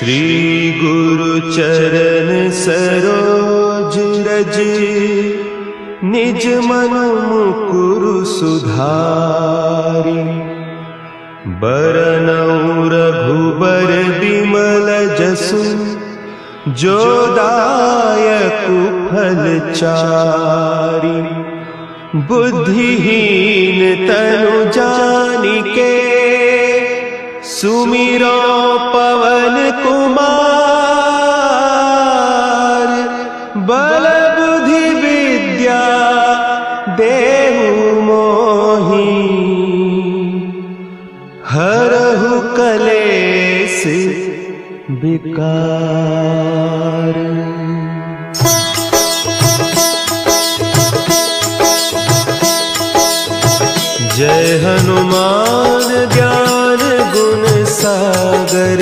श्री गुरु चरण सरोज रज, निज मन मुकुरु सुधारि। बरनउँ रघुबर बिमल जसु, जो दायकु फल चारि। बुद्धिहीन तनु जानिके, सुमिरो पवन कुमार। बल बुद्धि विद्या देहु मोहि, हरहु कलेस विकार। जय हनुमान ज्ञान गुण सागर,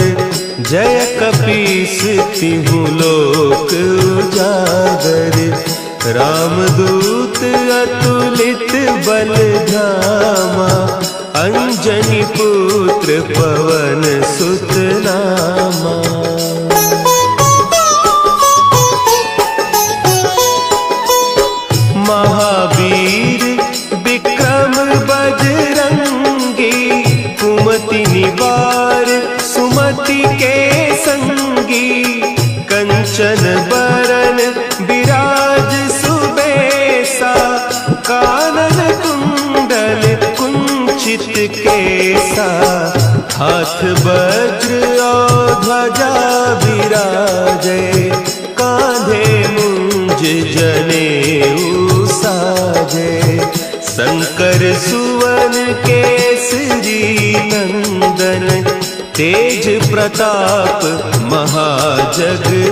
जय कपीस तिहु लोक उजागर। रामदूत अतुलित बल धामा, अंजनी पुत्र पवन सुत नामा। महावीर विक्रम बजरंगी, कुमति निवार सुमति के संगी। कंचन बरन विराज सुबेसा, कानन कुंडल कुंचित केसा। हाथ वज्र और ध्वजा विराजे, कांधे मुंज जनेऊ साजे। शंकर सुवन केसरी नंदन, तेज प्रताप महाजगवंदन।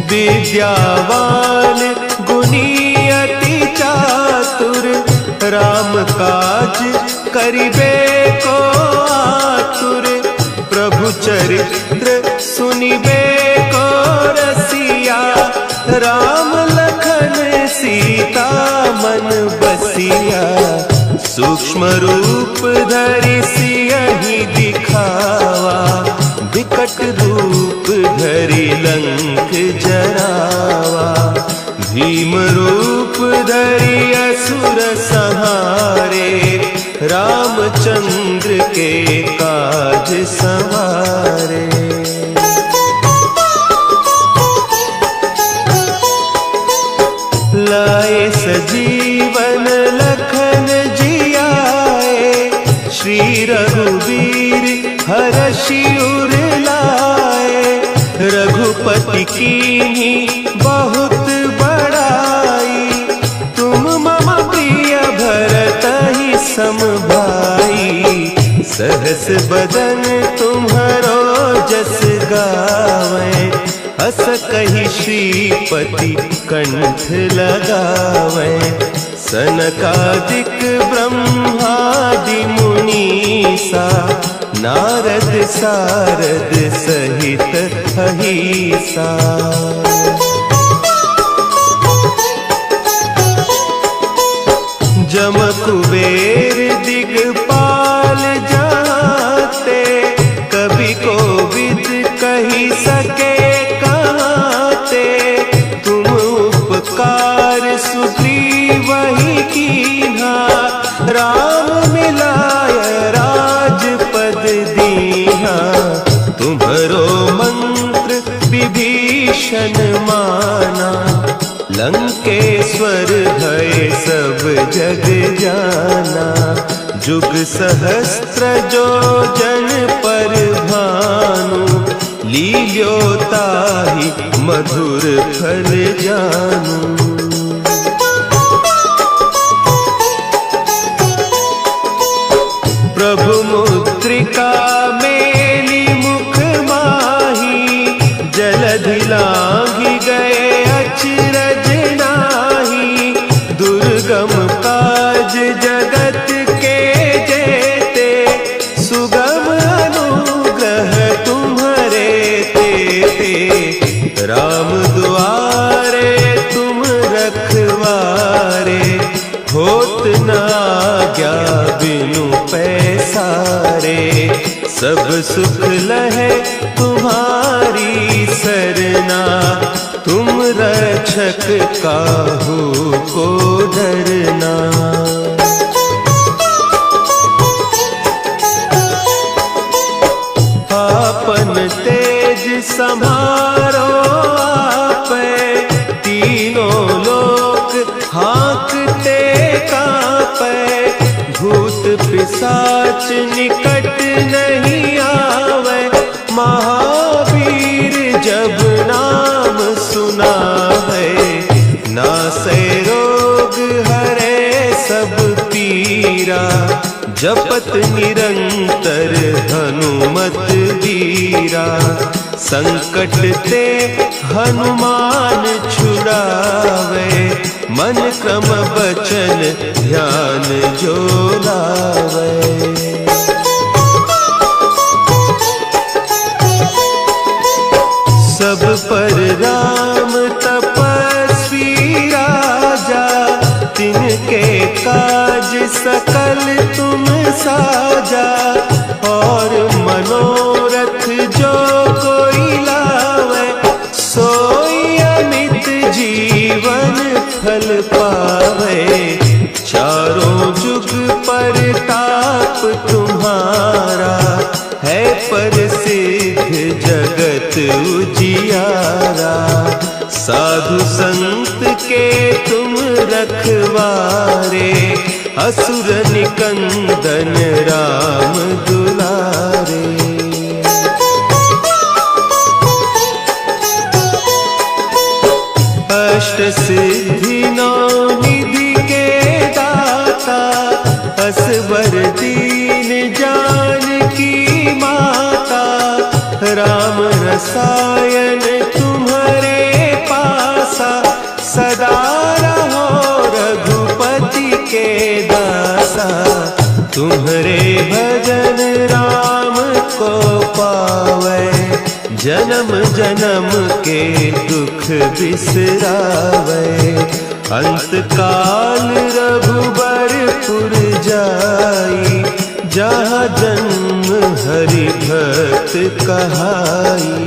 विद्यावान गुणी अति चातुर, राम काज करिबे को आतुर। प्रभु चरित्र सुनिबे को रसिया, राम लखन सीता मन बसिया। सूक्ष्म रूप धरि सियहि दिखावा, विकट रूप धरि लंक जरावा। भीम रूप धरि असुर संहारे, रामचंद्र के काज संवारे। लाए सजीवन लखन जियाए, श्री रघुवीर हरषि उर लाए। रघुपति कीन्ही बहुत बड़ाई, तुम मम प्रिय भरतहि सम भाई। सहस बदन तुम्हरो जस गावें, अस कहि श्रीपति कंठ लगावें। सनकादिक ब्रह्मादि मुनीसा, नारद सारद सहित अहीसा। जम कुबेर दिगपाल जाते, कवि कोविद कहि सके कहते। तुम उपकार सुग्रीवहि कीन्हा, राम मिलाय राजपद दीन्हा। तुम्हरो मंत्र विभीषण माना, लंकेश्वर भय सब जग जाना। जुग सहस्त्र जो जन पर भानु, लील्यो ताहि मधुर फल जानू। प्रभु मुद्रिका मेली मुख माही, जलधि लांघि गए अचरज नाही। दुर्गम काज जगत के जेते, सुगम अनुग्रह तुम्हरे तेते। राम दुआरे तुम रखवारे, होत न आज्ञा बिनु पैसारे। सब सुख लहे तुम्हारी सरना, तुम रक्षक काहू को डरना। आपन तेज सम्हारो आपे, तीनों लोक हाँकते कांपे। भूत पिशाच निकट नहीं आवे, महावीर जब नाम सुनावे। नासै रोग हरे सब पीरा, जपत निरंतर हनुमत वीरा। संकट ते हनुमान छुड़ावे, मन क्रम बचन ध्यान जो लावे। सब पर राम तपस्वी राजा, तिनके काज सकल तुम साजा। और मनोरथ जो कोई लावे, सोई अमित जीवन फल पावे। चारों जुग परताप तुम्हारा, है प्रसिद्ध जगत उजियारा। साधु संत के तुम रखवारे, असुर निकंदन राम दुलारे। अष्ट सिद्धि नौ निधि के दाता, असवर दीन जानकी माता। राम रसायन तुम्हारे पासा, सदा रहो रघुपति के दासा। तुम्हारे भजन राम को पावे, जन्म जन्म के दुख बिसरावे। अंत काल रघुबरपुर जाई, जहाँ जन्म हरि भक्त कहाई।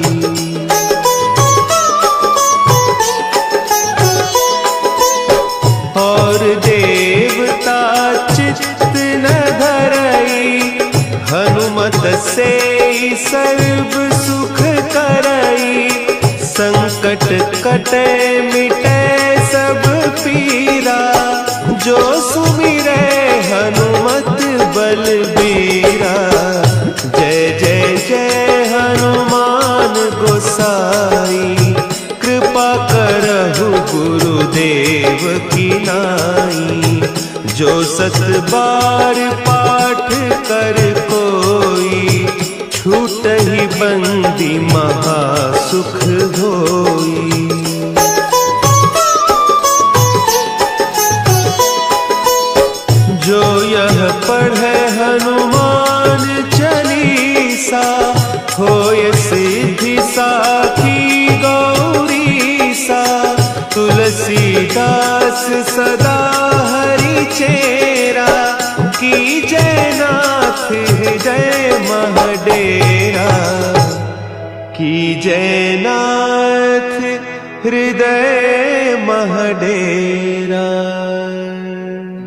और देवता चित्त न धरई, हनुमत से सर्व सुख करई। संकट कटे मिटे सब पीरा, जो सुमिरे हनुमत बलबीरा। जय जय जय हनुमान गोसाई, कृपा करहु गुरुदेव की नाई। जो सत बार पाठ कर कोई, छूटहि बंदी महासुख होई। जो यह पढ़े हनुमान चालीसा, होय सिद्धि साखी गौरीसा। तुलसीदास सदा हरि चेरा, की जयनाथ हृदय महडेरा। की जयनाथ हृदय महडेरा।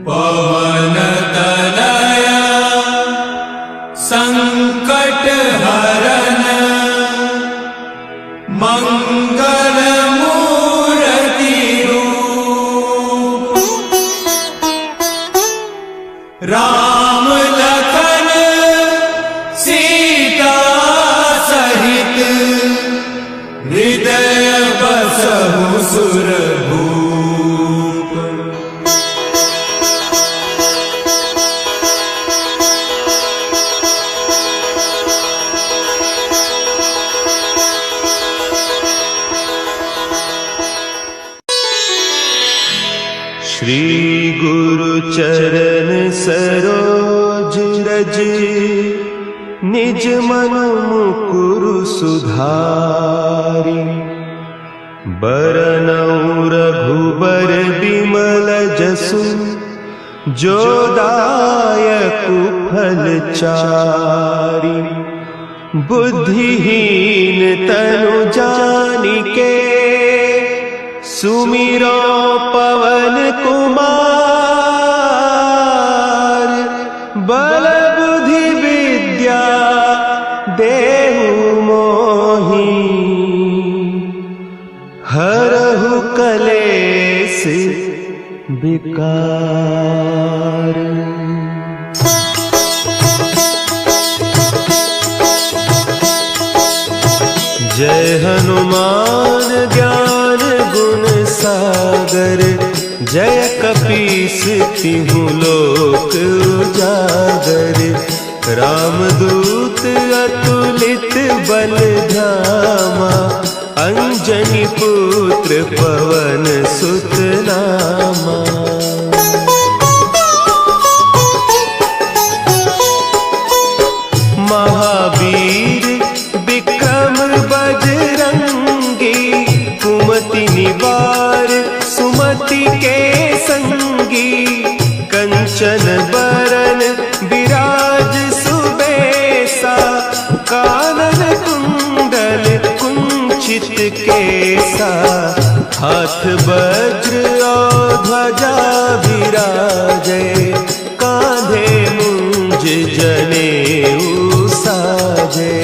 पवन तनया संकट हरन, मंगल मूर्ति रूप। राम लखन सीता सहित, हृदय बसहु सुरभूप। श्री गुरु चरण सरोज रज, निज मन मुकुरु सुधारि। बरनउँ रघुबर बिमल जसु, जो दायक फलचारी। बुद्धिहीन तनु जानिके सुमिरो पवन कुमार। बल बुद्धि विद्या देहु मोहि हरहु कलेस विकार। जय हनुमान ज्ञान गुण सागर। जय कपीस तिहु लोक उजागर। रामदूत अतुलित बल धामा। अंजनी पुत्र पवन सुत नामा। महावीर विक्रम बजरंगी। कुमति निवार सुमति के संगी। कंचन बरन विराज सुबेसा। कानन कुंडल कुंचित केसा। हाथ वज्र और ध्वजा विराजे। कांधे मुंज जनेऊ साजे।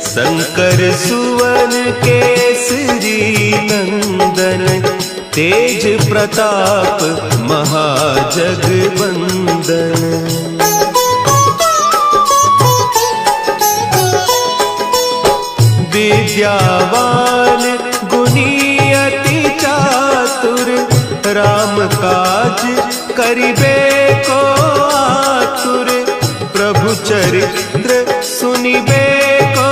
शंकर सुवन केसरी नंदन। तेज प्रताप महाजगवंदन। विद्यावान गुणी अति चातुर। राम काज करिबे को आतुर। प्रभु चरित्र सुनिबे को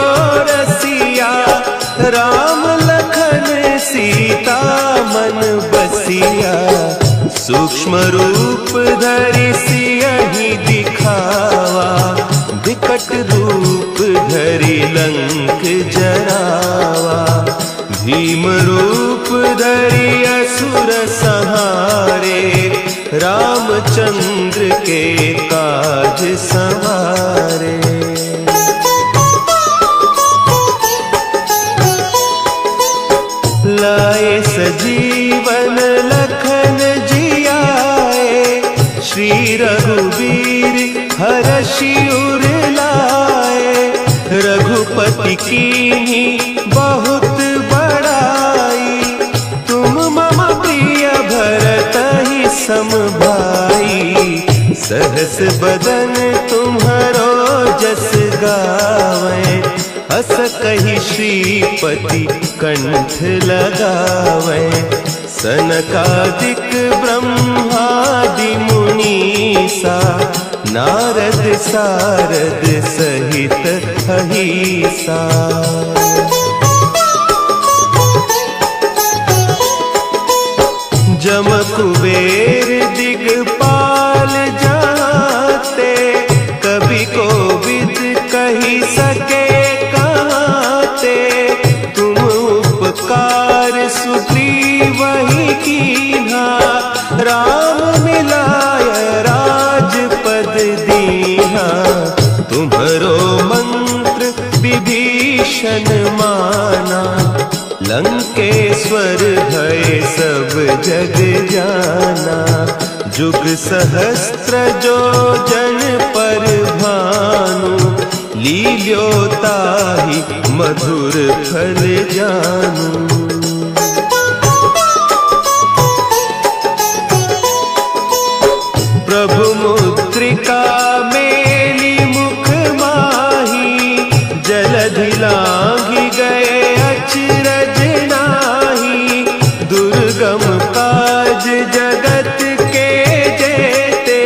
रसिया। राम लखन सीता मन बसिया। सूक्ष्म रूप धरि सियहि दिखावा। विकट रूप धरि लंक जरावा। भीम रूप धरि असुर संहारे। रामचंद्र के काज संवारे। लाए सजीवन लखन जियाए। श्री रघुवीर हरषि उर लाए। रघुपति कीन्ही बहुत बड़ाई। तुम मम प्रिय भरतहि सम भाई। सहस बदन तुम्हरो जस गावें। अस कहि श्रीपति कंठ लगावें। सनकादिक ब्रह्मादि मुनीसा। नारद सारद सहित अहीसा। जम कुबेर दिगपाल जाते। कवि कोविद कही सके कहते। तुम उपकार सुग्रीवहि कीन्हा। राम मिलाय राजपद दीन्हा। तुम्हरो मंत्र विभीषण माना। लंकेश्वर भय सब जग जाना। जुग सहस्त्र जो जन पर भानु। लील्योताहि मधुर फल जानू। प्रभु मुद्रिका मेली मुख माही। जलधि लांघि गए अचरज नाही। दुर्गम काज जगत के जेते।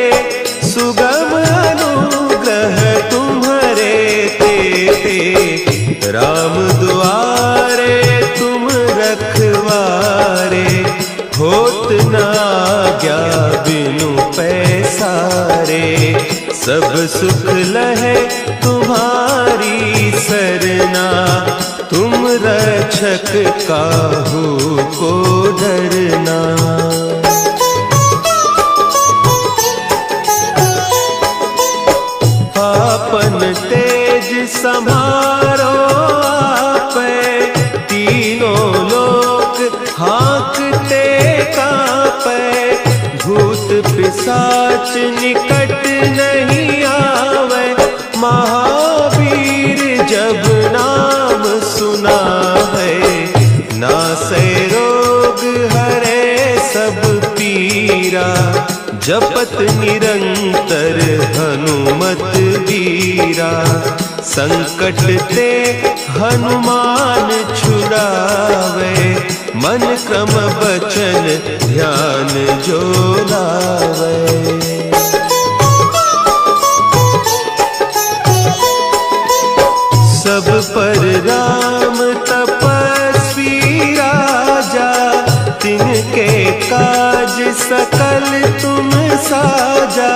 सुगम अनुग्रह तुम्हरे तेते। राम दुआरे तुम रखवारे। होत न आज्ञा बिनु पैसारे। सब सुख लहे तुम्हारी सरना। तुम रक्षक काहू को डरना। तेज समारो आपे, तीनों लोक हाँकते कांपे। भूत पिशाच निकट नहीं आवे, महावीर जब नाम सुना है। नासे रोग हरे सब पीरा, जपत निरंतर हनुमत वीरा। संकट ते हनुमान छुड़ावे, मन क्रम बचन ध्यान जो लावे। सब पर राम तपस्वी राजा, तिनके काज सकल तुम साजा।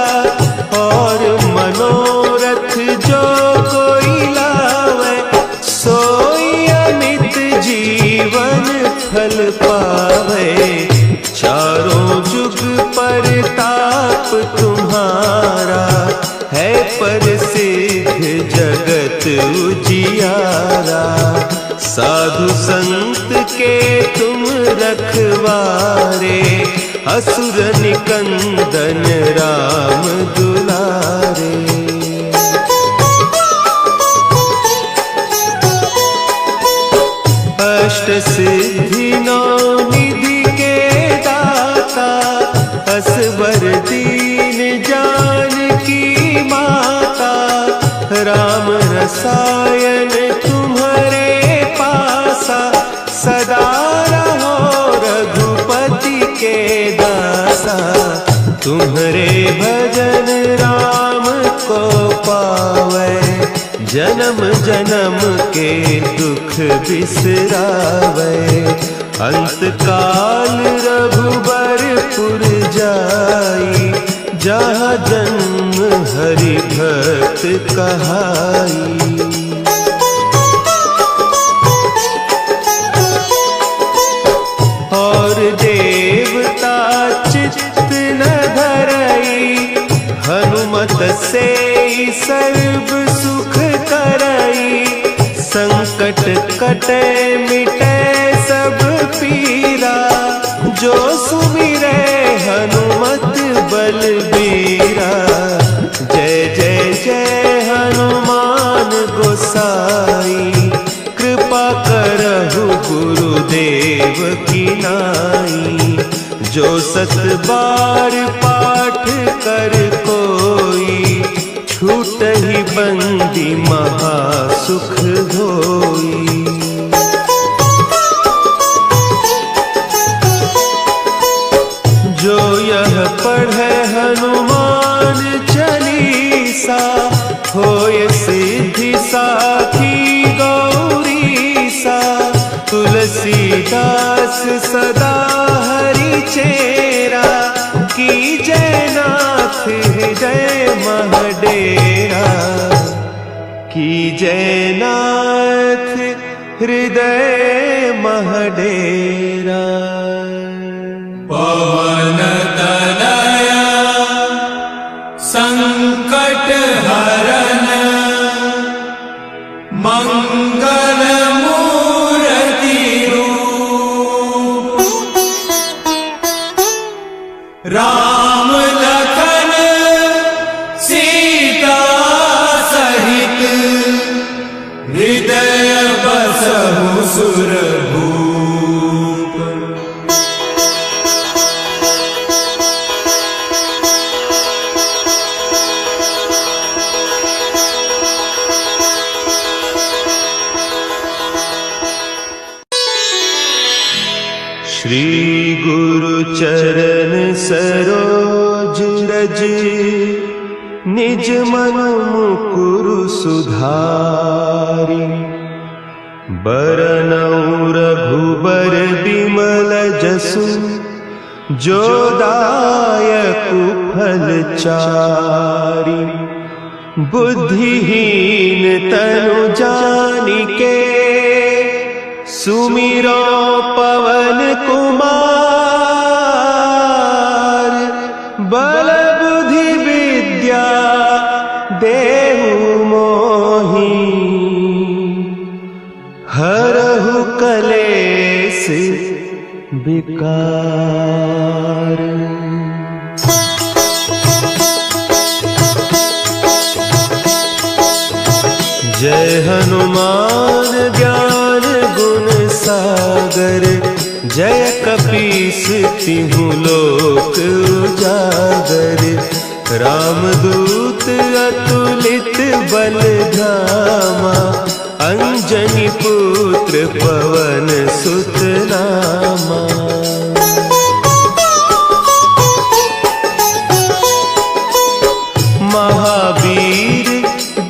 और मनोरथ जो कोई लावे, सोई अमित जीवन फल पावे। चारों जुग परताप तुम्हारा, है प्रसिद्ध जगत उजियारा। साधु संत के तुम रखवारे, असुर निकंदन राम दुलारे। अष्ट सिद्धि नौ निधि के दाता, असवर दीन जानकी माता। राम रसायन तुम्हारे पासा, सदा रहो रघुपति के दासा। तुम्हारे भजन राम को पावे, जन्म जन्म के दुख बिसरावे। अंत काल रघुबरपुर जाई, जहाँ जन्म हरि भक्त कहाई। और देवता चित्त न धरई, हनुमत से सर्व सुख करई। संकट कटे मिटे सब पीरा, जो सुमिरे हनुमत बलबीरा। जय जय जय हनुमान गोसाई, कृपा करहु गुरुदेव की नाई। जो सत बार पाठ कर कोई, छूटहि बंदी महासुख होई। जो यह पढ़े हनुमान चालीसा, होय सिद्धि साखी गौरीसा। तुलसीदास सदा हरि चेरा, की जयनाथ हृदय महडेरा। की जयनाथ हृदय महडेरा। पवन तनया संकट हरन, मंगल मूर्ति रूप। राम लखन सीता सहित, हृदय बसहु सुरभूप। श्री गुरु चरण सरोज रज, निज मन मुकुरु सुधारि। बरनउँ रघुबर बिमल जसु, जो दायकु फल चारि। बुद्धिहीन तनु जानिके, सुमिरो पवन कुमार। बल बुद्धि विद्या देहु मोहि, विकार। जय हनुमान ज्ञान गुण सागर, जय कपीस तिहु लोक उजागर। रामदूत अतुलित बल धामा, अंजनी पुत्र पवन सुत नामा। महावीर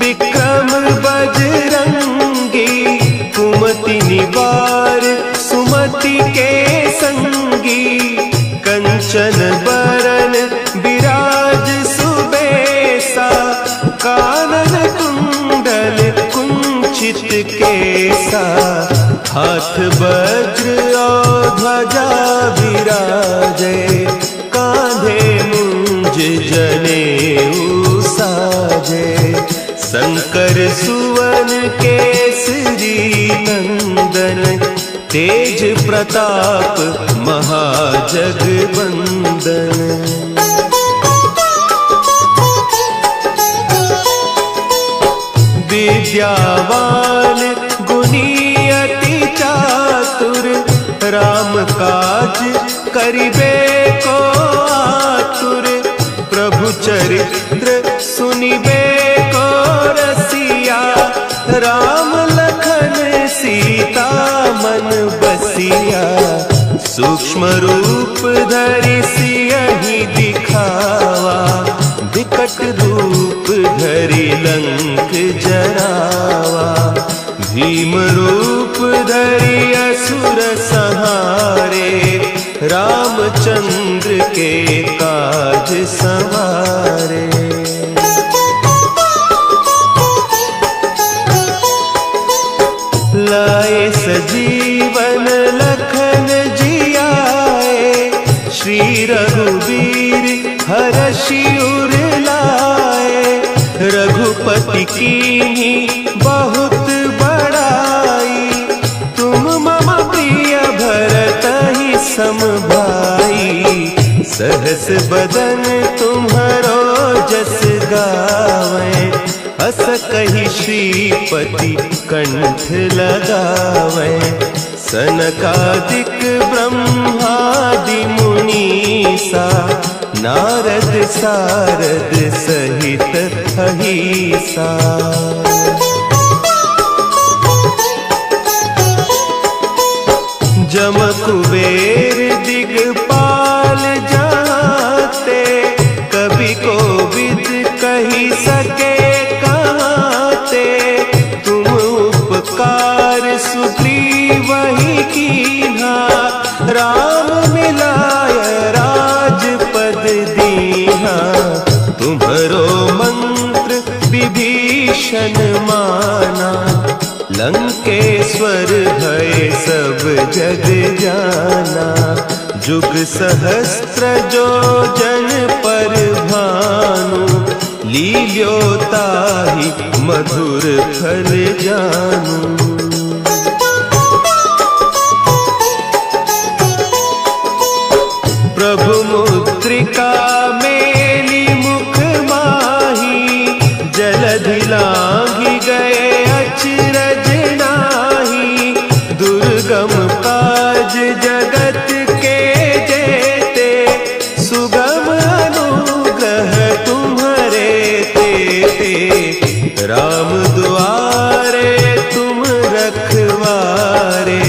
विक्रम बजरंगी, कुमति निवार सुमति के संगी। कंचन बरन विराज सुबेसा, कानन कुंडल कुंचित केसा। हाथ वज्र और ध्वजा विराजे, कांधे मुंज जनेऊ साजे। शंकर सुवन केसरी नंदन, तेज प्रताप महाजगवंदन। विद्यावान गुणी अति चातुर, राम काज करिबे को आतुर। प्रभु चरित्र सुनिबे को रसिया, राम लखन सीता मन बसिया। सूक्ष्म रूप धरि सियहि दिखावा, विकट रूप धरि लंक जरावा। भीम रूप धरि असुर संहारे, रामचंद्र के काज संवारे। लाए सजीवन लखन जियाए, श्री रघुवीर हरषि उर लाए। रघुपति कीन्ही बहुत बड़ाई, तुम मम प्रिय भरतहि सम भाई। सहस बदन तुम्हरो जस गावें, हस कहि श्रीपति कंठ लगावें। सनकादिक ब्रह्मादि मुनीसा, नारद सारद सहित अहीसा। जम कुबेर दिगपाल जाते, कवि कोविद कही सके कहते। तुम उपकार सुग्रीवहि कीन्हा, राम मिलाय राजपद दीन्हा। तुम्हरो मंत्र विभीषण माना, लंकेश्वर भय सब जग जाना। जुग सहस्त्र जो जन पर भानु, लील्योताहि मधुर फल जानू। प्रभु मुद्रिका मेली मुख माही, जलधि लांघि गए अचरज नाही। दुर्गम काज जगत के जेते, सुगम अनुग्रह तुम्हरे तेते। राम दुआरे तुम रखवारे,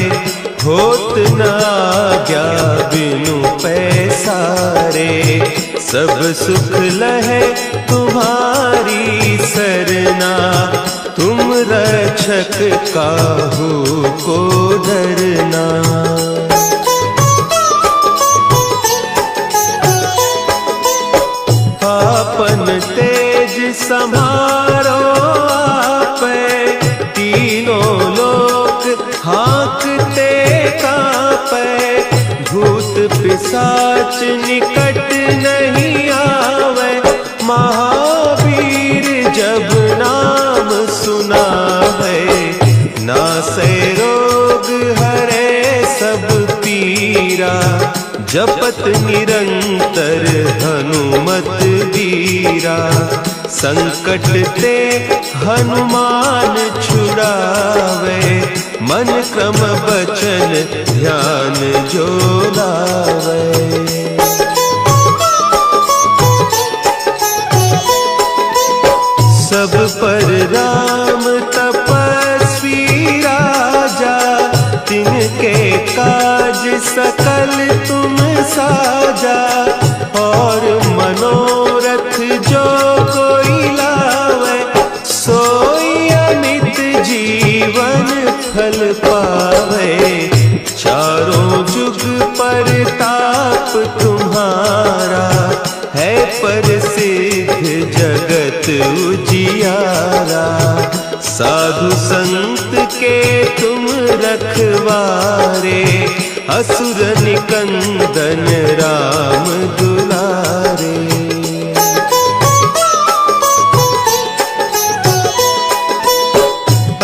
होत न आज्ञा बिनु पैसारे। सब सुख लहे तुम्हारी सरना, तुम रक्षक काहू को डरना। आपन तेज समारो आपे, तीनों लोक हाँकते कांपे। भूत पिशाच निकट नहीं आवे, महावीर जब नाम सुना है। नासै रोग हरे सब पीरा, जपत निरंतर हनुमत वीरा। संकट ते हनुमान छुड़ावे, मन क्रम बचन ध्यान जो लावे। सब पर राम तपस्वी राजा, तिनके काज सकल तुम साजा। और मनोरथ जो कोई लावे, सोई अमित जीवन फल पावे। चारों जुग परताप तुम्हारा, है प्रसिद्ध जगत उजियारा। साधु संत के तुम रखवारे, असुर निकंदन राम दुलारे।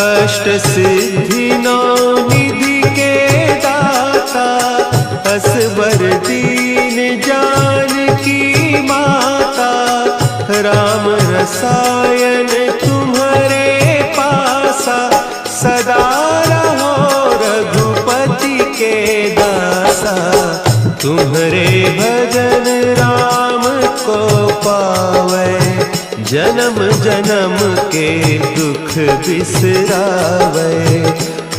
अष्ट सिद्धि नौ निधि के दाता, असवर दीन जानकी माता। राम रसायन तुम्हारे पासा, सदा रहो रघुपति के दासा। तुम्हारे भजन राम को पावे, जन्म जन्म के दुख बिसरावे।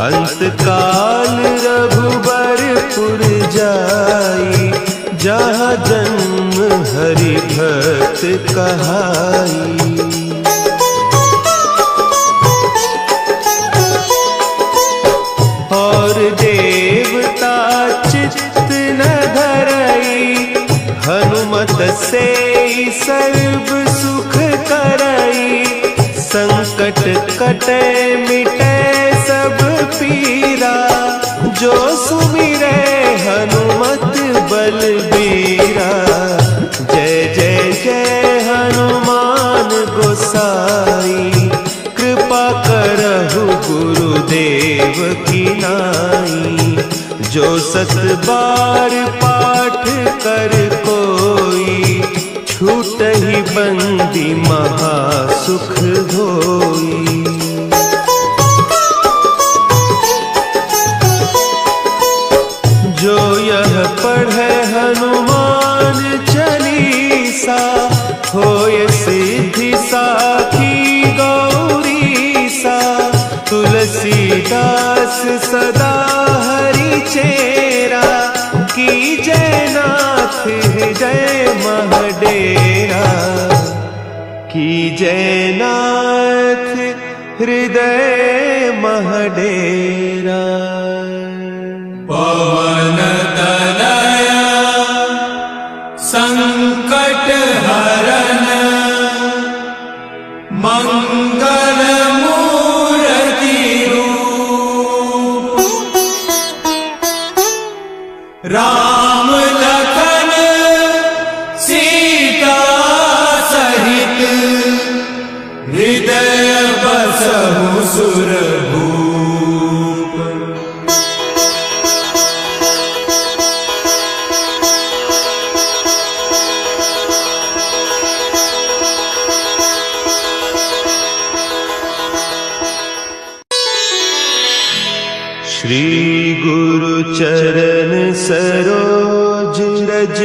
अंत काल रघुबरपुर जाई, जहाँ जन्म हरि भक्त कहाई। और देवता चित्त न धरई, हनुमत से सर्व सुख करई। संकट कटे मिटे सब पीरा, जो सुमिरे हनुमत बलबीरा। जय जय जय हनुमान गोसाई, कृपा करहु गुरुदेव की नाई। जो सत बार पाठ कर कोई, छूटहि बंदी महासुख होई। जो यह पढ़े हनुमान चालीसा, होय सिद्धि साखी गौरीसा। तुलसीदास सदा हरि चेरा, कीजय नाथ हृदय महडेरा। कीजय नाथ हृदय महडेरा। पवन तनया संकट हरन, मंगल मूर्ति रूप। राम लखन सीता सहित, हृदय बसहु सुरभूप। श्री गुरु चरण सरोज रज,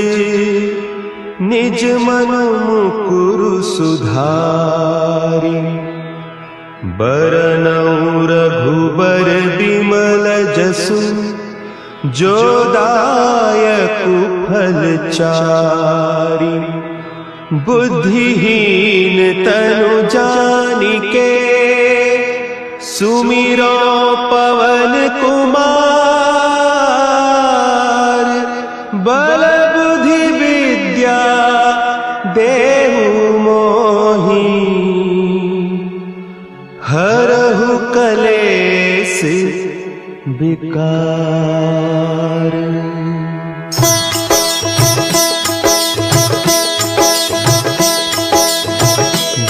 निज मन मुकुरु सुधारि। बरनउँ रघुबर बिमल जसु, जो दायकु फल चारि। बुद्धिहीन तनु जानिके, सुमिरो पवन कुमार। बल बुद्धि विद्या देहु मोहि, हरहु कलेस विकार।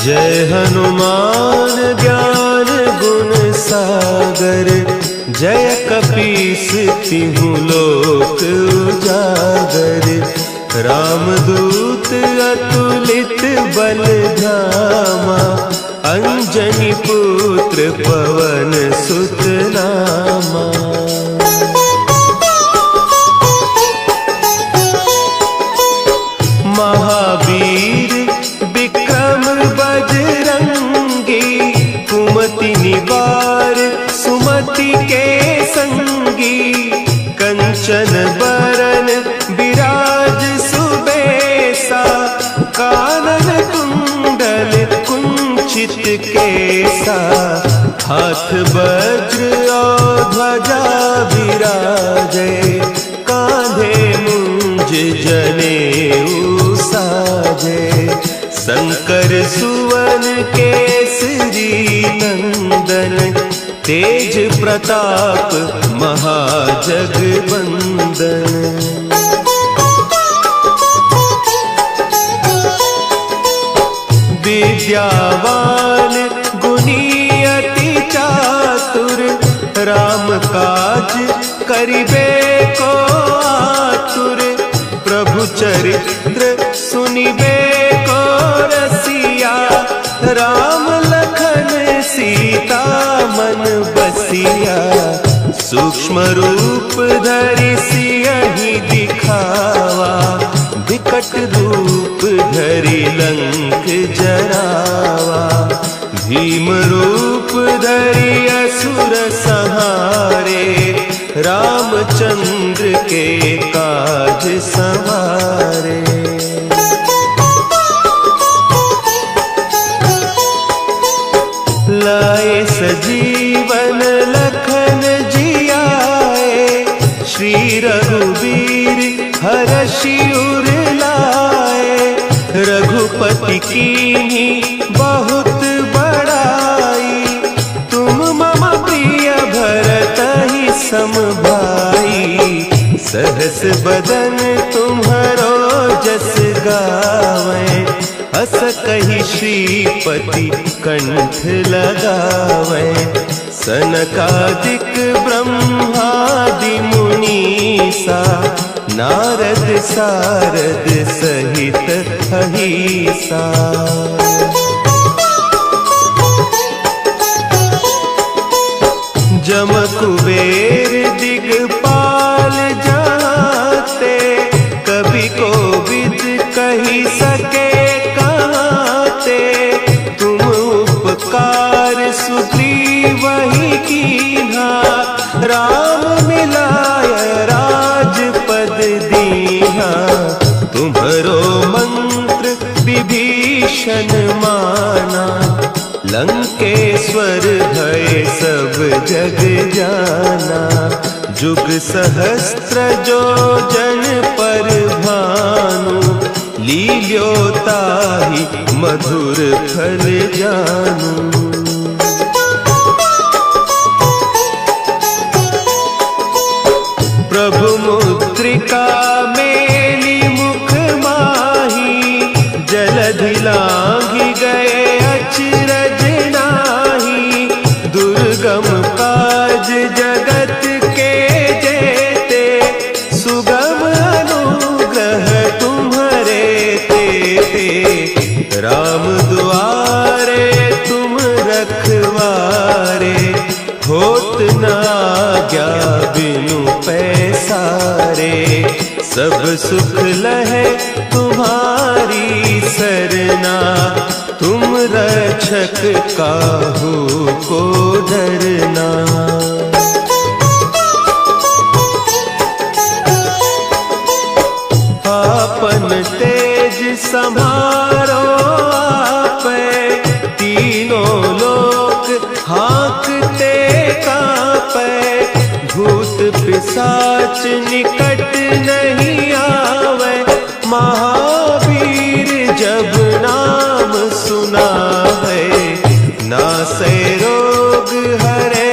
जय हनुमान ज्ञान गुण सागर, जय कपीस तिहु लोक उजागर, रामदूत अतुलित बल धामा, अंजनी पुत्र पवन सुत नामा। महावीर विक्रम बजरंगी, कुमति निवार सुमति के संगी, कंचन बरन विराज सुबेसा, कानन कुंडल कुंचित केसा, हाथ वज्र और ध्वजा विराजे, कांधे मुंज जनेऊ साजे, शंकर सुवन केसरी नंदन, तेज प्रताप महाजगवंदन। विद्यावान गुणी अति चातुर, राम काज करिबे को आतुर, प्रभु चरित्र सुनिबे को रसिया, राम लखन सीता मन बसिया, सूक्ष्म रूप धरि सियहि दिखावा, विकट रूप धरि लंक जरावा, भीम रूप धरि असुर संहारे, रामचंद्र के काज संवारे। लाए सजीवन लखन जियाए, श्री रघुवीर हरषि उर लाए, रघुपति कीन्ही बहुत बड़ाई, तुम मम प्रिय भरतहि सम भाई, सहस बदन तुम्हरो जस गावें, अस कहि श्रीपति कंठ लगावें, सनकादिक ब्रह्मादि मुनीसा, नारद सारद सहित अहीसा। जम कुबेर दिगपाल जाते, कवि कोविद कही सके कहते, तुम उपकार सुग्रीवहि कीन्हा, राम मिलाय राजपद दीन्हा, तुम्हरो मंत्र विभीषण माना, लंकेश्वर भय सब जग जाना, जुग सहस्त्र जो जन पर भानु, लील्योताहि मधुर फल जानू। प्रभु मुद्रिका मेली मुख माही, जलधि लांघि गए अचरज नाही, दुर्गम काज जगत के जेते, सुगम अनुग्रह तुम्हरे तेते, राम दुआरे तुम रखवारे, होत न आज्ञा बिनु पैसारे, सब सुख लहे तुम्हारी सरना, तुम रक्षक काहू को डरना। आपन तेज समारो आपे, तीनों लोक हाँकते कांपे, भूत पिशाच निकट नहीं आवे, महावीर जब नाम सुना है, नासै रोग हरे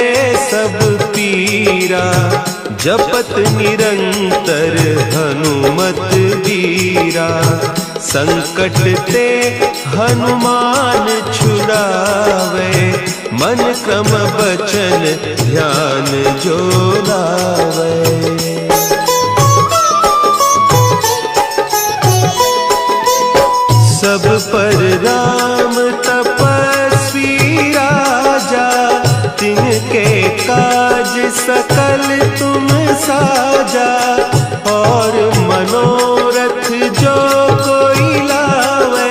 सब पीरा, जपत निरंतर हनुमत वीरा, संकट ते हनुमान छुड़ावे, मन क्रम बचन ध्यान जो लावे। सब पर राम तपस्वी राजा, तिनके काज सकल तुम साजा। और मनोरथ जो कोई लावे,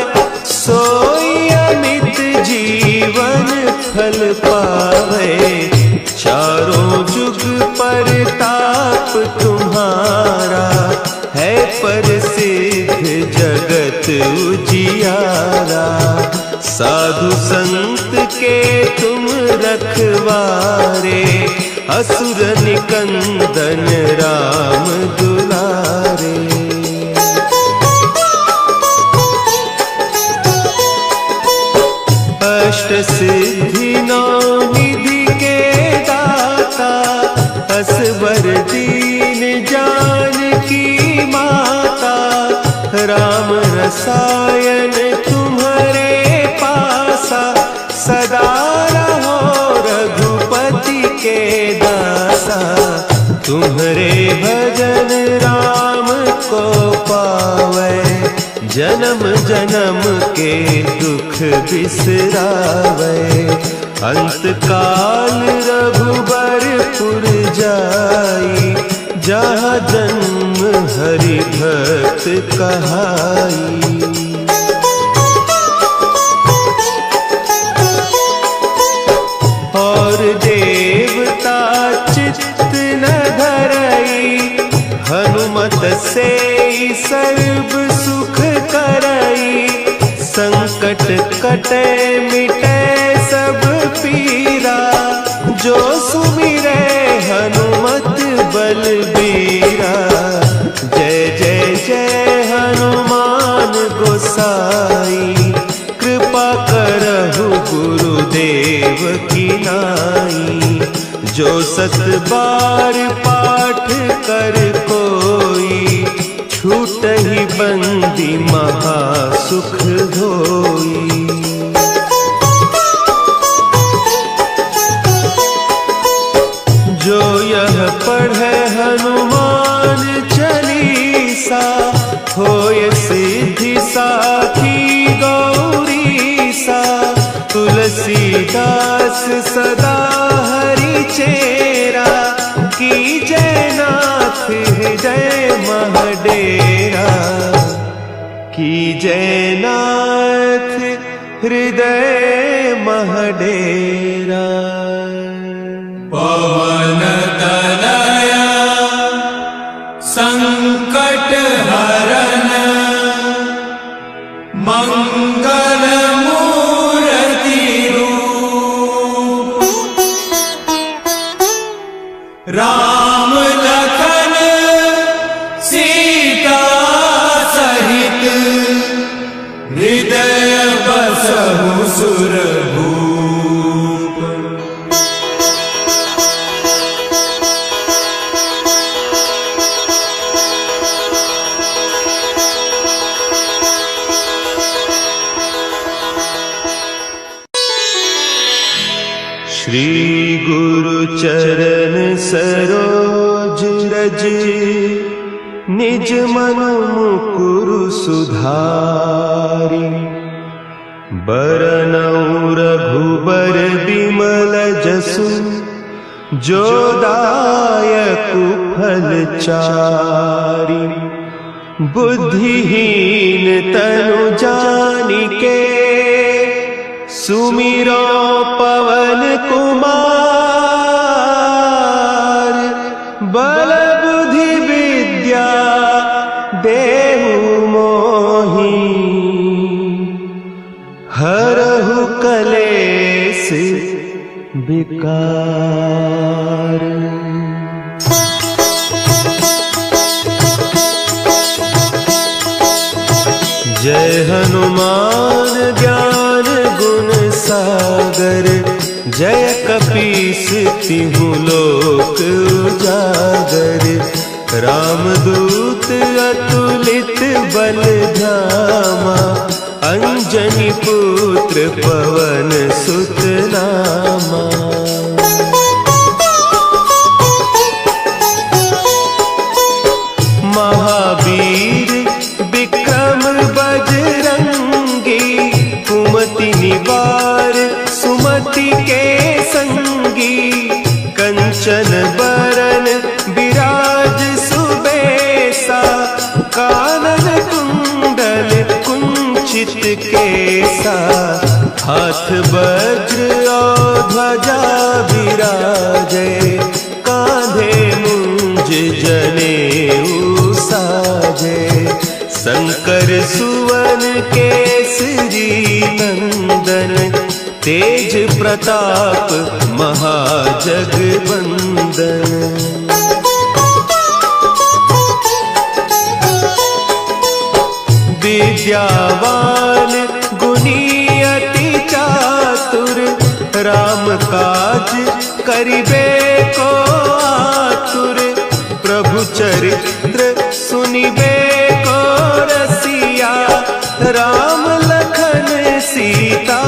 सोई अमित जीवन फल पावे। चारों जुग परताप तुम्हारा, है प्रसिद्ध जगत उजियारा। साधु संत के तुम रखवारे, असुर निकंदन राम दुलारे। अष्ट सिद्धि नौ निधि के दाता, असवर दीन जानकी माता। राम रसायन तुम्हारे पासा, सदा रहो रघुपति के दासा। तुम्हारे भजन राम को पावे, जन्म जन्म के दुख बिसरावे। अंत काल रघुबरपुर जाई, जहाँ जन्म हरि भक्त कहाई। और देवता चित्त न धरई, हनुमत से सर्व सुख करई। संकट कटे मिटे सब पीरा, जो सुमिरे हनुमत बलबीरा। जय जय जय हनुमान गोसाई, कृपा करहु गुरुदेव की नाई। जो सत बार पाठ कर कोई, छूटहि बंदी महा सुख होई। जो यह पढ़े हनुमान चालीसा, होय सिद्धि साखी गौरीसा। तुलसीदास सदा हरि चेरा, कीजय नाथ हृदय महडेरा। कीजय नाथ हृदय महडेरा। पवन तनया संकट हरन, मंगल मूर्ति रूप। राम लखन सीता सहित, हृदय बसहु सुरभूप। श्री गुरु चरण सरोज रज, निज मन मुकुरु सुधारि। बरनउँ रघुबर बिमल जसु, जो दायकु फल चारि। बुद्धिहीन तनु जानिके, सुमिरो पवन कुमार। बल बुद्धि विद्या देहु मोहि, हरहु कलेस विकार। जय हनुमान ज्ञान गुण सागर, जय कपीस तिहु लोक उजागर। रामदूत अतुलित बल धामा, अंजनी पुत्र पवन सुत नामा। परिवार सुमति के संगी, कंचन बरन विराज सुबेसा, कानन कुंडल कुंचित केसा, हाथ वज्र और ध्वजा विराजे, कांधे मुंज जनेऊ साजे, शंकर सुवन केसरी नंदन, तेज प्रताप महाजगवंदन। विद्यावान गुणी अति चातुर, राम काज करिबे को आतुर, प्रभु चरित्र सुनिबे को रसिया, राम लखन सीता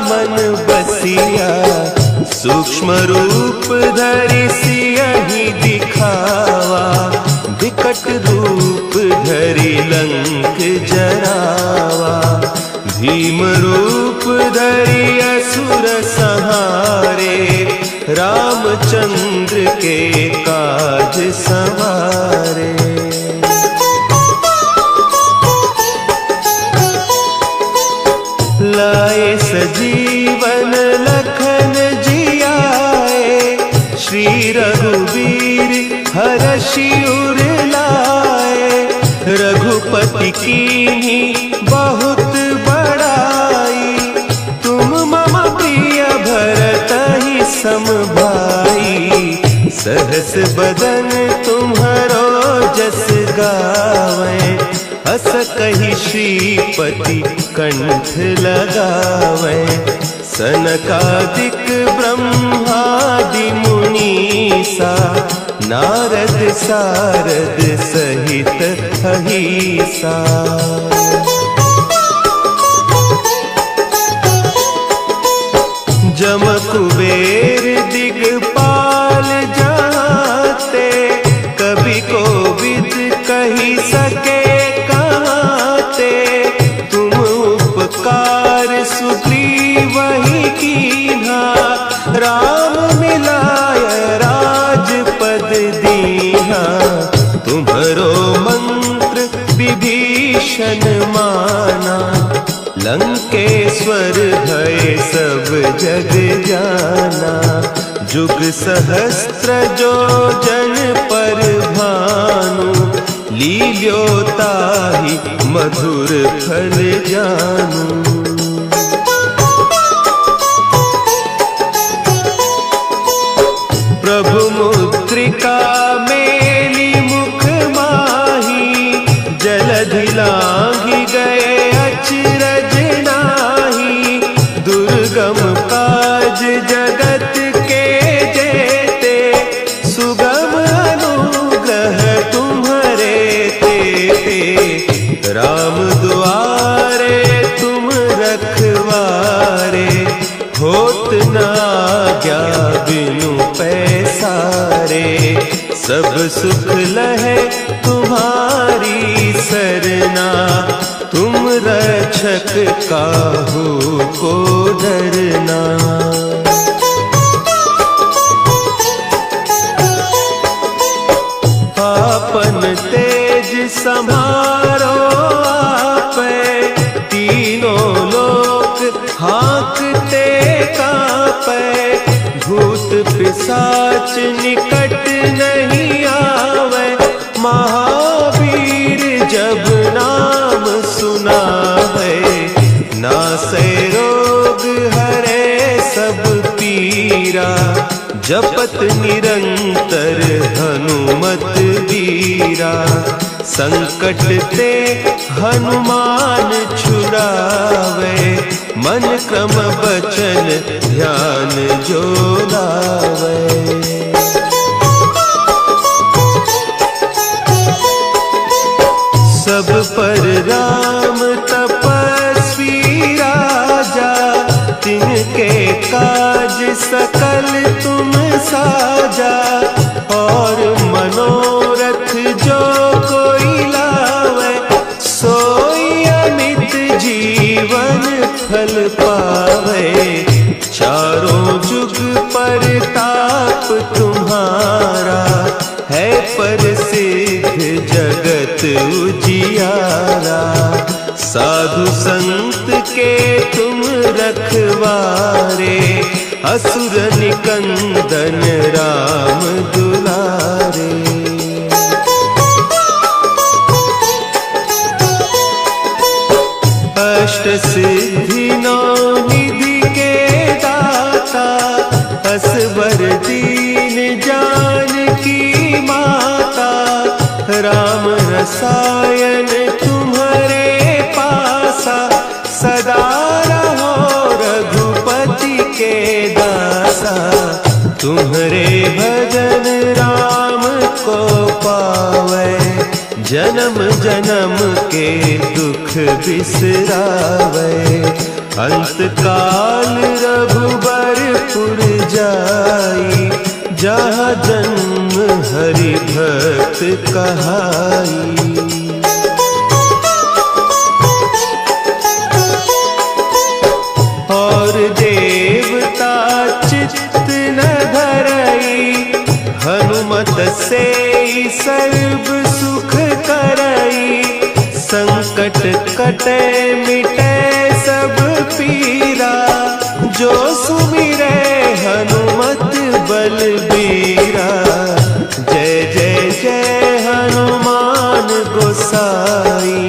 मन बसिया, सूक्ष्म रूप धरि सियहि दिखावा, विकट रूप धरि लंक जरावा, भीम रूप धरि असुर संहारे, रामचंद्र के काज संवारे। लाए सजीवन लखन जियाए, श्री रघुवीर हरषि उर लाए, रघुपति कीन्ही बहुत बड़ाई, तुम मम प्रिय भरतहि सम भाई, सहस बदन तुम्हरो जस गावें, हस कहि श्रीपति कंठ लगावें, सनकादिक ब्रह्मादि मुनीसा, नारद सारद सहित अहीसा। जम कुबेर दिगपाल जाते, कवि कोविद कही सके कहते, तुम उपकार सुग्रीव ही कीन्हा, राम मिलाय राजपद दीन्हा, तुम्हरो मंत्र विभीषण माना, लंकेश्वर भय सब जग जाना, जुग सहस्त्र जो जन पर भानु, लील्योताहि मधुर फल जानू। प्रभु मुद्रिका मेली मुख माही, जलधि लांघि गए अचरज नाही, दुर्गम काज जगत के जेते, सुगम अनुग्रह तुम्हरे तेते, राम दुआरे तुम रखवारे, होत न आज्ञा बिनु पैसारे, सब सुख लहे तुम्हारी सरना, तुम रक्षक काहू को डरना। आपन तेज संभारो आपे, तीनों लोक हाँकते कापे, भूत पिशाच निकट नहीं आवे, महावीर जब नाम सुना है, नासै रोग हरे सब पीरा, जपत निरंतर हनुमत वीरा, संकट ते हनुमान छुड़ावे, मन क्रम बचन ध्यान जो लावे। सब पर राम तपस्वी राजा, तिनके काज सकल तुम साजा, और मनोरथ जो कोई लावे, सोई अमित जीवन फल पावे। चारों जुग परताप तुम्हारा है प्रसिद्ध जगत उजियारा। साधु संत के तुम रखवारे असुर निकंदन राम दुलारे। अष्ट सिद्धि नौ निधि के दाता असवर दीन जानकी माता। राम रसायन तुम्हारे पासा सदा रहो रघुपति के दासा। तुम्हारे भजन राम को पावे जन्म जन्म के दुख बिसरावे। अंत काल रघुबरपुर जाई जहाँ जन्म हरि भक्त कहाई। और देवता चित्त न धरई हनुमत से सर्व सुख करई। संकट कटे मिटे सब पीरा जो सुमिरे हनुमत बलबीरा। जय जय जय हनुमान गोसाई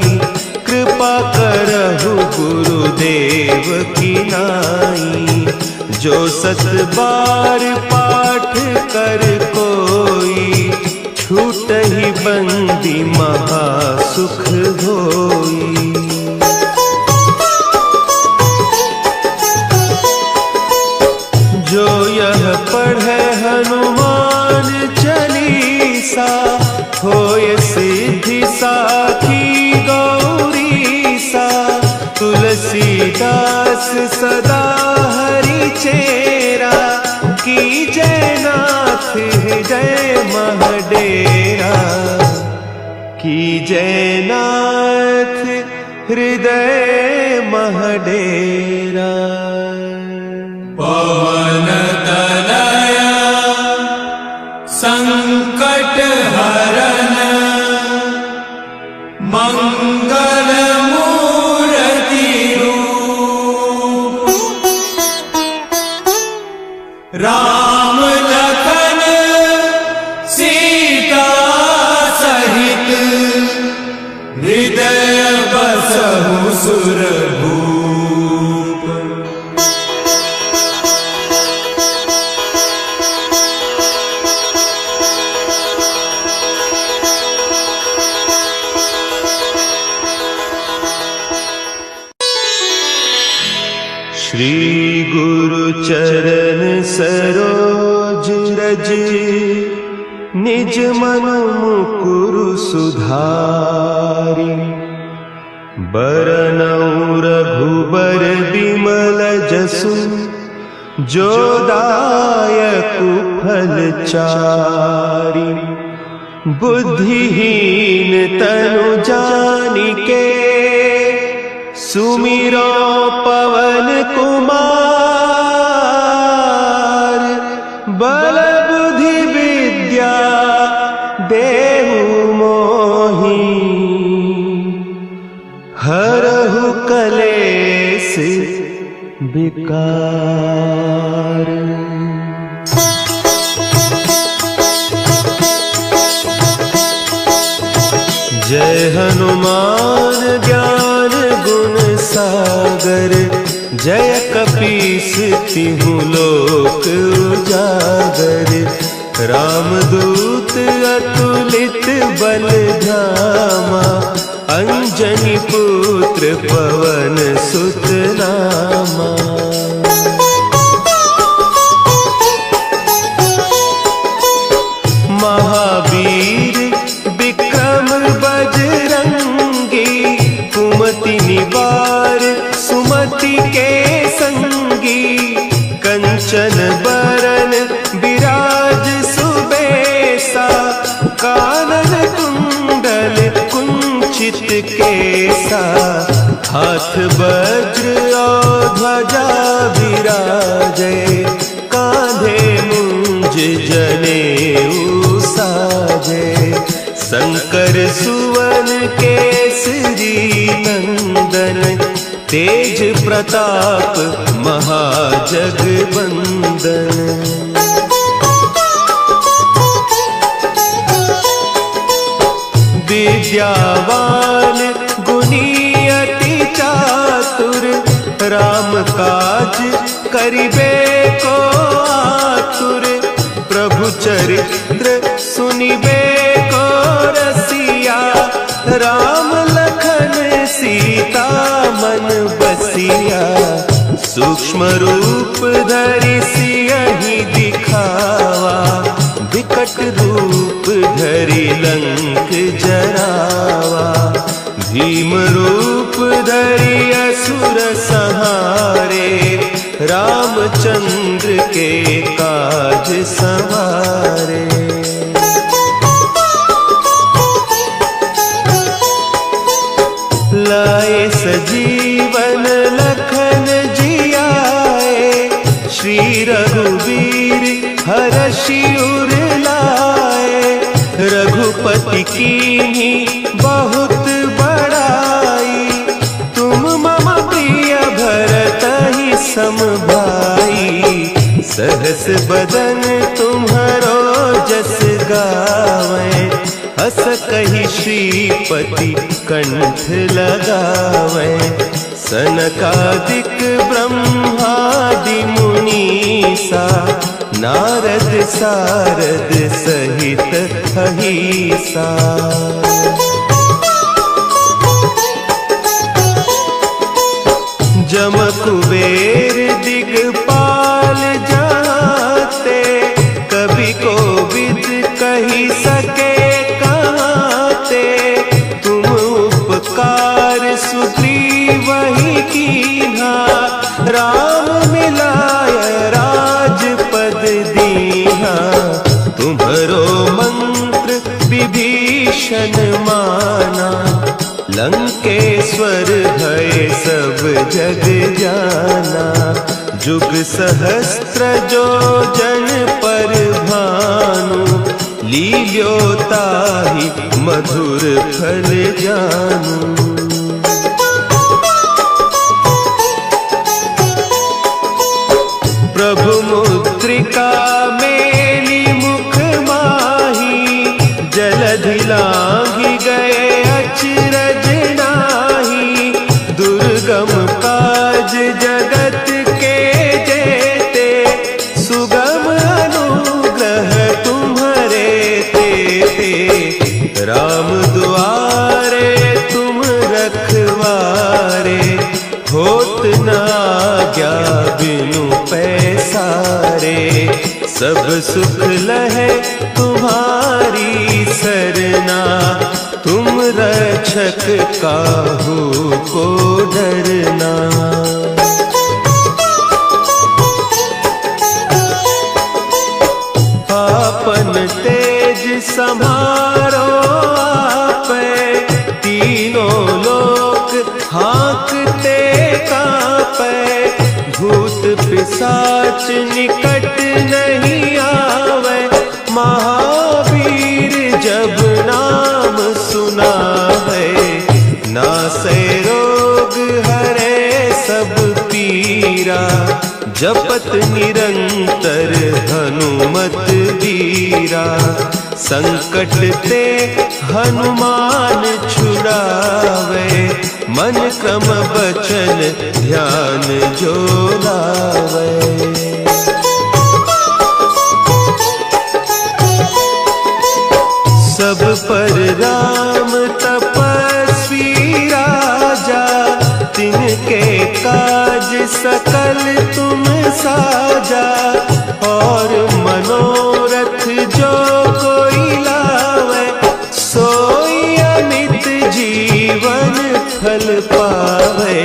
कृपा करहु गुरुदेव की नाई। जो सत बार पाठ कर कोई छूट ही बंदी महासुख होई। जो यह पढ़े हनुमान चालीसा होय सिद्धि साखी गौरीसा। तुलसीदास सदा हरि चेरा की जयनाथ हृदय महडेरा। की जयनाथ हृदय महडेरा। पवन तनया संकट हरन मंगल मूर्ति रूप। राम लखन सीता सहित हृदय बसहु सुरभूप। श्री गुरु चरण सरोज रज निज मन मुकुरु सुधारि। बरनउँ रघुबर बिमल जसु जो दायकु फल चारि। बुद्धिहीन तनु जानिके सुमिरो पवन कुमार। बल बुद्धि विद्या देहु मोहि हरहु कलेस विकार। जय हनुमान ज्ञान गुण सागर। जय कपीस तिहु लोक उजागर। रामदूत अतुलित बल धामा। अंजनी पुत्र पवन सुत नामा। महावीर विक्रम बजरंगी। कुमति निवार सुमति के संगी। कंचन बरन विराज सुबेसा। कानन कुंडल कुंचित केसा। हाथ वज्र और ध्वजा विराजे, कांधे मुंज जनेऊ साजे। शंकर सुवन केसरी नंदन, तेज प्रताप महाजगबंदन। विद्यावान गुणी अति चातुर, राम काज करिबे को आतुर। प्रभु चरित्र सुनिबे को रसिया, राम लखन सीता मन बसिया। सूक्ष्म रूप धरि सियहि दिखावा, विकट रूप धरि लंक जरावा। भीम रूप धरि असुर संहारे, रामचंद्र के काज संवारे। लाए सजीवन लखन जियाए, श्री रघुवीर हरषि उर लाए। रघुपति कीन्ही बहुत बड़ाई, तुम मम प्रिय भरतहि सम भाई। सहस बदन तुम्हरो जस गावें, हस कहि श्रीपति कंठ लगावें। सनकादिक ब्रह्मादि मुनीसा, नारद सारद सहित अहीसा। जम कुबेर दिगपाल जाते, कवि कोविद कहि सके कहते। तुम उपकार सुग्रीवहि कीन्हा, राम मिलाय राजपद दीन्हा। तुम्हरो मंत्र विभीषण माना, लंकेश्वर भय सब जग जाना। जुग सहस्त्र जो जन पर भानु, लील्योताहि मधुर फल जानू। प्रभु मुद्रिका मेली मुख माही, जलधि लांघि गए अचरज नाही। दुर्गम काज जगत के जेते, सुगम अनुग्रह तुम्हरे तेते। राम दुआरे तुम रखवारे, होत न आज्ञा बिनु पैसारे। सब सुख लहे तुम्हारी सरना, तुम रक्षक काहू को डरना। आपन तेज समारो आपे, तीनों लोक हाँकते कांपे। भूत पिशाच निकट नहीं आवे, महावीर जब नाम सुना है। नासै रोग हरे सब पीरा, जपत निरंतर हनुमत वीरा। संकट ते हनुमान छुड़ावे, मन क्रम बचन ध्यान जो लावे। सब पर राम तपस्वी राजा, तिनके काज सकल तुम साजा। और मनोरथ जो कोई लावे, सोई अमित जीवन फल पावे।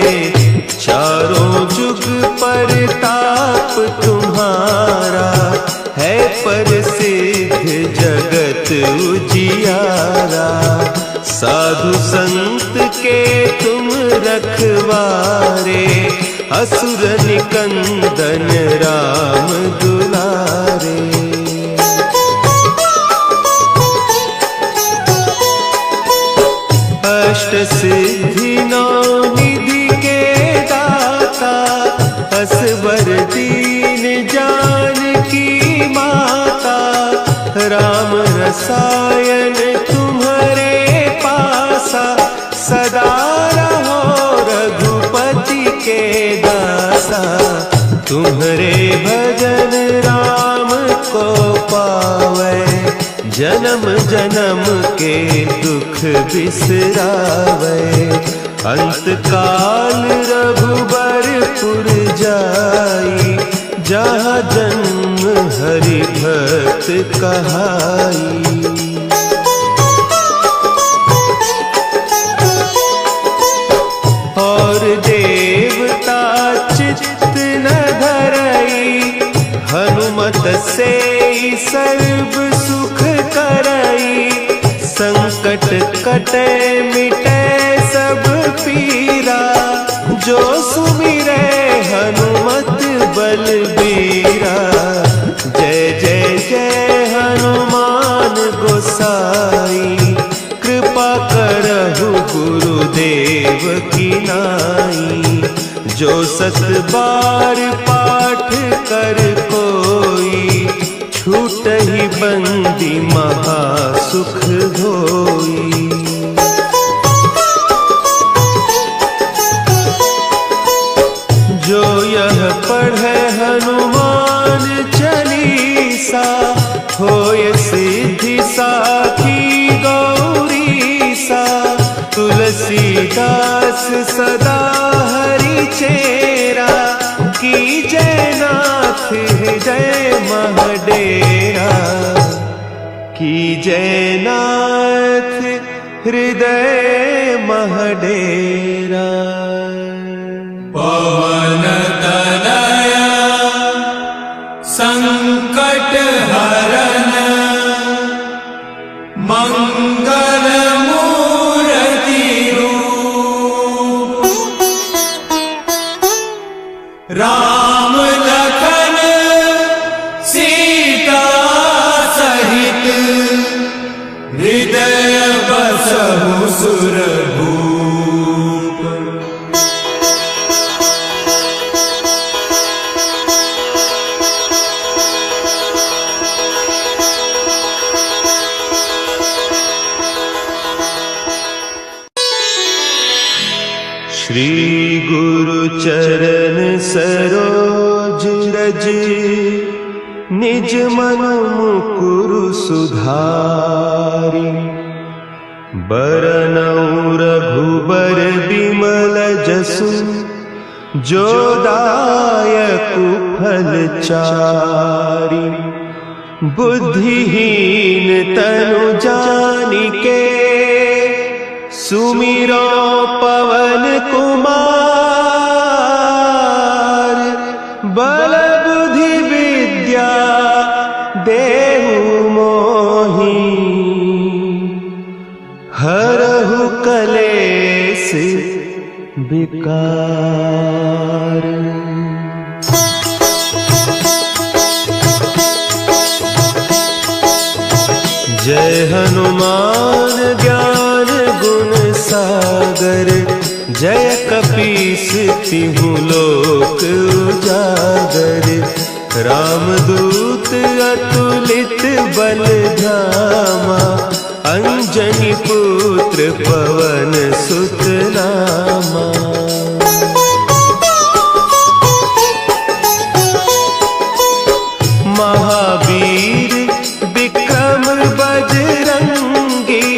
चारों जुग परताप तुम्हारा, है प्रसिद्ध जगत उजियारा। साधु संत के तुम रखवारे, असुर निकंदन राम दुलारे। अष्ट सिद्धि नौ निधि के दाता, असवर दीन जानकी माता। राम रसायन तुम्हारे पासा, सदा रहो रघुपति के दासा। तुम्हारे भजन राम को पावे, जन्म जन्म के दुख बिसरावे। अंत काल रघुबरपुर जाई, जहाँ जन्म हरि भक्त कहाई। और देवता चित्त न धरई, हनुमत से सर्व सुख करई। संकट कटे मिटे सब पीरा, जो सुमिरे हनुमत बलबीरा। जय जय जय हनुमान गोसाई, कृपा करहु गुरुदेव की नाई। जो सत बार पाठ कर कोई, छूटहि बंदी महा सुख होई। जो यह पढ़े हनुमान चालीसा, होय सिद्धि साखी गौरीसा। तुलसीदास सदा हरि चेरा, कीजय नाथ हृदय महडेरा। कीजय नाथ हृदय महडेरा। पवन तनया संकट हरन, मंगल मूर्ति रूप। राम लखन सीता सहित, हृदय बसहु सुरभूप। श्री गुरु चरण सरोज रज, निज मन मुकुरु सुधारि। बरनउँ रघुबर बिमल जसु, जो दायकु फल चारि। बुद्धिहीन तनु जानिके, सुमिरो पवन कुमार। बल बुद्धि विद्या देहु मोहि, हरहु कलेस विकार। जय हनुमान ज्ञान गुण सागर, जय कपीस तिहु लोक उजागर। रामदूत अतुलित बल धामा, अंजनी पुत्र पवन सुत नामा। महावीर विक्रम बजरंगी,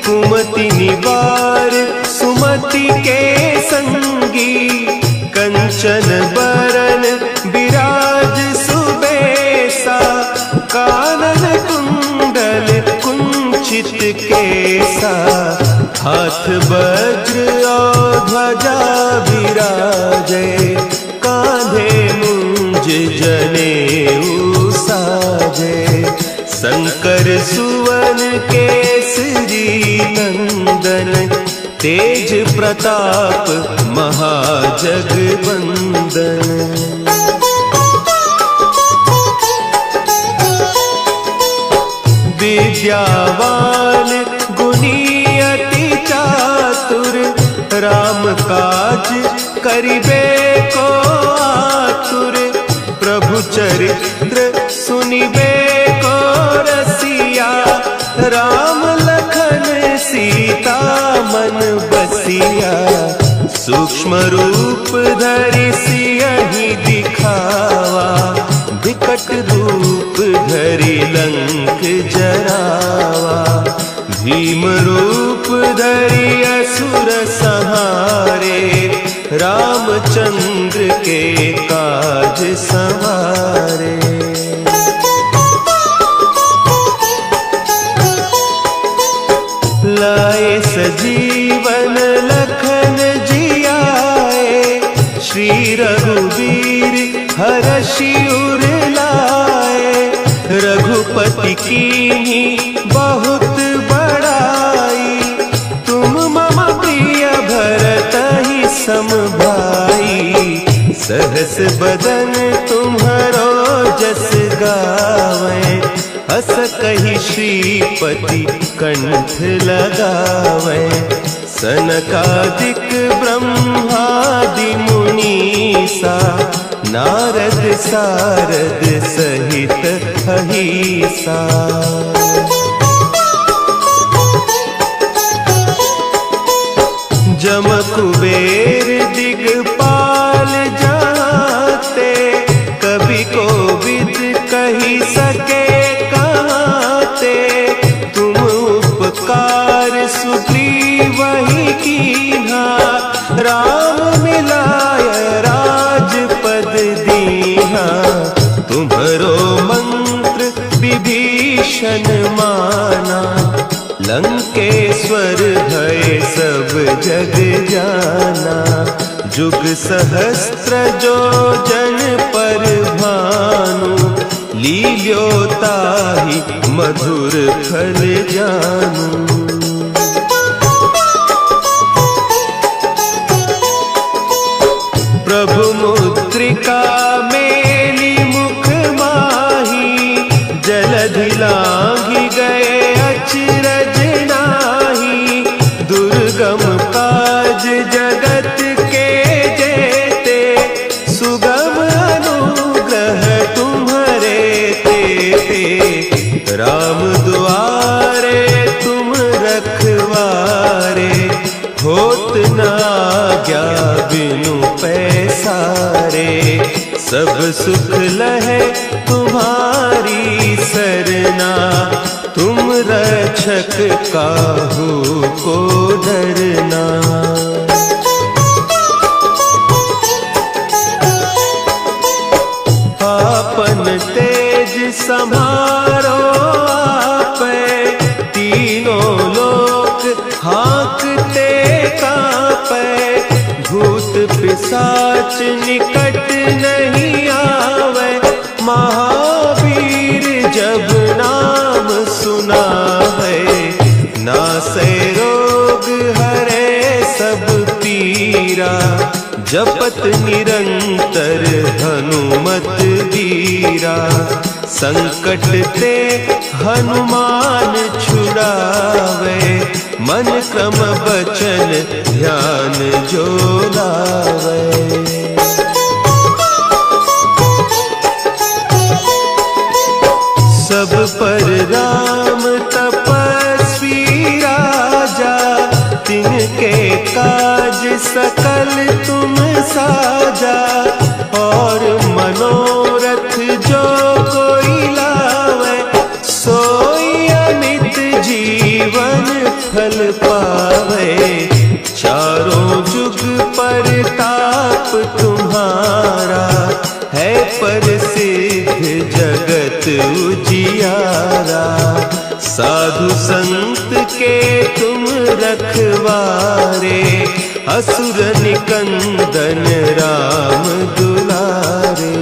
कुमति निवार सुमति के संगी। कंचन बरन विराज सुबेसा, कानन कुंडल कुंचित केसा। हाथ वज्र और ध्वजा विराजे, कांधे मुंज जनेऊ साजे। शंकर सुवन केसरी नंदन, तेज प्रताप महाजगबंदन। विद्यावान गुणी अति चातुर, राम काज करिबे को आतुर। प्रभु चरित्र सुनिबे को रसिया, राम लखन सीता मन बसिया। सूक्ष्म रूप धरि सियहि दिखावा, विकट रूप धरि लंक जरावा। भीम रूप धरि असुर संहारे, रामचंद्र के काज संवारे। लाए सजीवन लखन जियाए, श्री रघुवीर हरषि उर लाए। रघुपति कीन्ही बहुत बड़ाई, तुम मम प्रिय भरतहि सम भाई। सहस बदन तुम्हरो जस गावें, हस कहि श्रीपति कंठ लगावें। सनकादिक ब्रह्मादि मुनीसा, नारद सारद सहित अहीसा। जम कुबेर दिगपाल जाते, कवि कोविद कही सके कहते। तुम उपकार सुग्रीवहि कीन्हा, राम मिलाय राजपद दीन्हा। तुम्हरो मंत्र विभीषण माना, लंकेश्वर भय सब जग जाना। जुग सहस्त्र जो जन पर भानु, लील्योताहि मधुर फल जानू। प्रभु मुद्रिका मेली मुख माही, जलधि लांघि गए अचरज नाही। दुर्गम काज जगत के जेते, सुगम अनुग्रह तुम्हरे तेते। राम दुआरे तुम रखवारे, होत न आज्ञा बिनु पैसारे। सब सुख लहे तुम्हारी सरना, तुम रक्षक काहू को डरना। आपन तेज समारो आपै, तीनों लोक हाँकते कांपै। भूत पिशाच निकट नहीं आवे, महावीर जब नाम सुनावे। नासै रोग हरे सब पीरा, जपत निरंतर हनुमत वीरा। संकट ते हनुमान छुड़ावे, मन क्रम बचन ध्यान जो लावे। सब पर राम तपस्वी राजा, तिनके काज सकल तुम साजा। और मनोरथ जो कोई लावे, सोई अमित जीवन फल पावे। चारों जुग परताप तुम्हारा, है प्रसिद्ध जगत उजियारा। साधु संत के तुम रखवारे, असुर निकंदन राम दुलारे।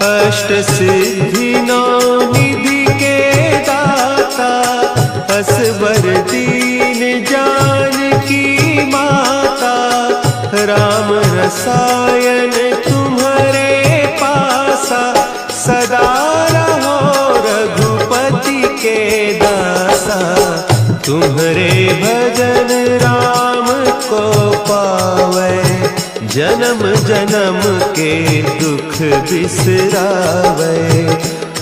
अष्ट सिद्धि नौ निधि के रसायन तुम्हारे पासा, सदा रहो रघुपति के दासा। तुम्हारे भजन राम को पावे, जन्म जन्म के दुख बिसरावे।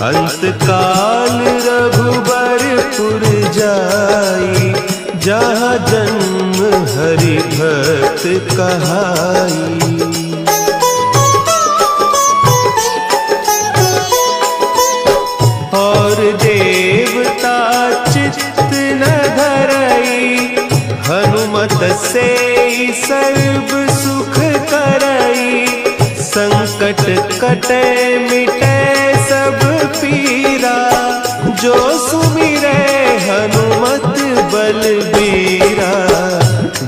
अंत काल रघुबरपुर जाई, जहाँ जन्म हरि भक्त कहाई। और देवता चित्त न धरई, हनुमत से सर्व सुख करई। संकट कटे मिटे सब पीरा, जो सुमिरे हनुमत बलबीरा।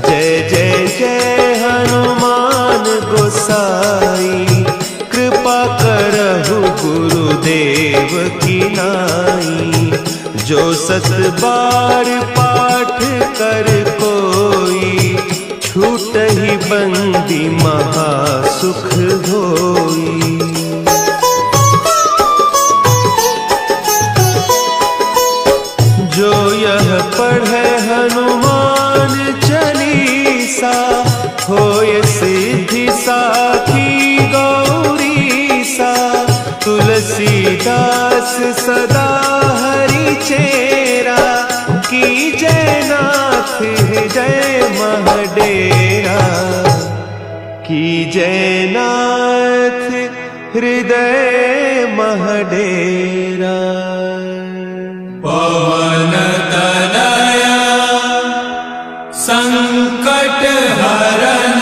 जय जय जय हनुमान गोसाई, कृपा करहु गुरुदेव की नाई। जो सत बार पाठ कर कोई, छूटहि बंदी महासुख होई। जो यह पढ़े हनुमान चालीसा, होय सिद्धि साखी गौरीसा। तुलसीदास सदा हरि चेरा, की जय नाथ हृदय महडेरा। की जय नाथ हृदय महडेरा। पवन तनया संकट हरन,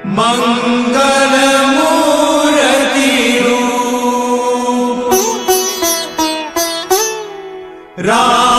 मंगल मूर्ति रूप। राम